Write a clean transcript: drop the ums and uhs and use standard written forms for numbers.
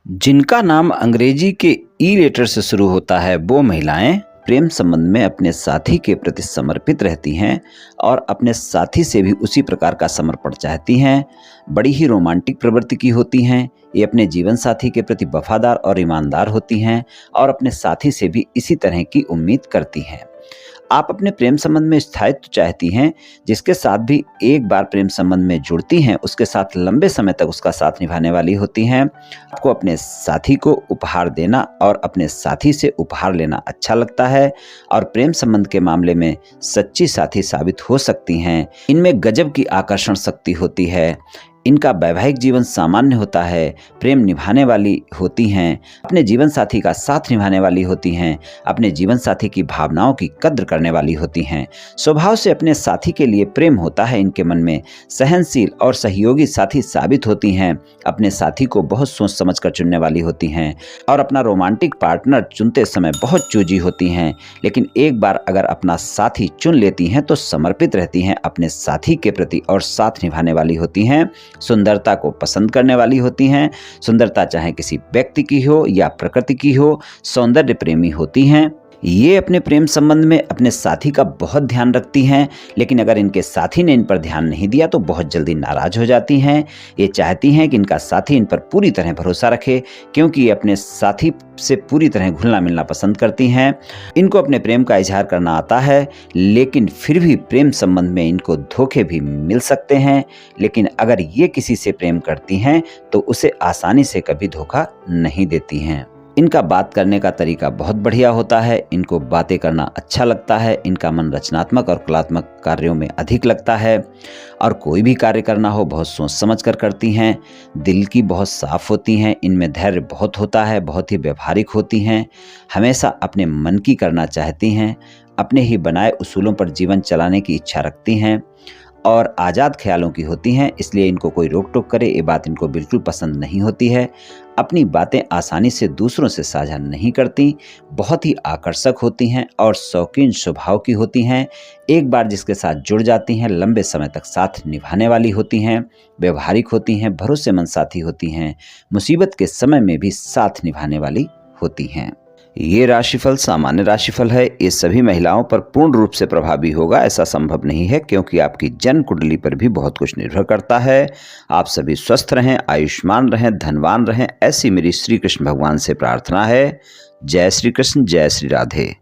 जिनका नाम अंग्रेजी के ई लेटर से शुरू होता है वो महिलाएं प्रेम संबंध में अपने साथी के प्रति समर्पित रहती हैं और अपने साथी से भी उसी प्रकार का समर्पण चाहती हैं। बड़ी ही रोमांटिक प्रवृत्ति की होती हैं। ये अपने जीवन साथी के प्रति वफादार और ईमानदार होती हैं और अपने साथी से भी इसी तरह की उम्मीद करती हैं। आप अपने प्रेम संबंध में स्थायित्व चाहती हैं, जिसके साथ भी एक बार प्रेम संबंध में जुड़ती हैं उसके साथ लंबे समय तक उसका साथ निभाने वाली होती हैं। आपको अपने साथी को उपहार देना और अपने साथी से उपहार लेना अच्छा लगता है और प्रेम संबंध के मामले में सच्ची साथी साबित हो सकती हैं। इनमें गजब की आकर्षण शक्ति होती है। इनका वैवाहिक जीवन सामान्य होता है। प्रेम निभाने वाली होती हैं, अपने जीवन साथी का साथ निभाने वाली होती हैं, अपने जीवन साथी की भावनाओं की कद्र करने वाली होती हैं। स्वभाव से अपने साथी के लिए प्रेम होता है इनके मन में। सहनशील और सहयोगी साथी साबित होती हैं। अपने साथी को बहुत सोच समझ कर चुनने वाली होती हैं और अपना रोमांटिक पार्टनर चुनते समय बहुत चूजी होती हैं। लेकिन एक बार अगर अपना साथी चुन लेती हैं तो समर्पित रहती हैं अपने साथी के प्रति और साथ निभाने वाली होती हैं। सुंदरता को पसंद करने वाली होती हैं। सुंदरता चाहे किसी व्यक्ति की हो या प्रकृति की हो, सौंदर्य प्रेमी होती हैं। ये अपने प्रेम संबंध में अपने साथी का बहुत ध्यान रखती हैं, लेकिन अगर इनके साथी ने इन पर ध्यान नहीं दिया तो बहुत जल्दी नाराज हो जाती हैं। ये चाहती हैं कि इनका साथी इन पर पूरी तरह भरोसा रखे, क्योंकि ये अपने साथी से पूरी तरह घुलना मिलना पसंद करती हैं। इनको अपने प्रेम का इजहार करना आता है, लेकिन फिर भी प्रेम संबंध में इनको धोखे भी मिल सकते हैं। लेकिन अगर ये किसी से प्रेम करती हैं तो उसे आसानी से कभी धोखा नहीं देती हैं। इनका बात करने का तरीका बहुत बढ़िया होता है। इनको बातें करना अच्छा लगता है। इनका मन रचनात्मक और कलात्मक कार्यों में अधिक लगता है और कोई भी कार्य करना हो बहुत सोच समझ कर करती हैं। दिल की बहुत साफ होती हैं। इनमें धैर्य बहुत होता है, बहुत ही व्यवहारिक होती हैं। हमेशा अपने मन की करना चाहती हैं। अपने ही बनाए उसूलों पर जीवन चलाने की इच्छा रखती हैं और आज़ाद ख्यालों की होती हैं। इसलिए इनको कोई रोक टोक करे ये बात इनको बिल्कुल पसंद नहीं होती है। अपनी बातें आसानी से दूसरों से साझा नहीं करती। बहुत ही आकर्षक होती हैं और शौकीन स्वभाव की होती हैं। एक बार जिसके साथ जुड़ जाती हैं लंबे समय तक साथ निभाने वाली होती हैं। व्यवहारिक होती हैं, भरोसेमंद साथी होती हैं, मुसीबत के समय में भी साथ निभाने वाली होती हैं। ये राशिफल सामान्य राशिफल है। ये सभी महिलाओं पर पूर्ण रूप से प्रभावी होगा ऐसा संभव नहीं है, क्योंकि आपकी जन्म कुंडली पर भी बहुत कुछ निर्भर करता है। आप सभी स्वस्थ रहें, आयुष्मान रहें, धनवान रहें, ऐसी मेरी श्री कृष्ण भगवान से प्रार्थना है। जय श्री कृष्ण, जय श्री राधे।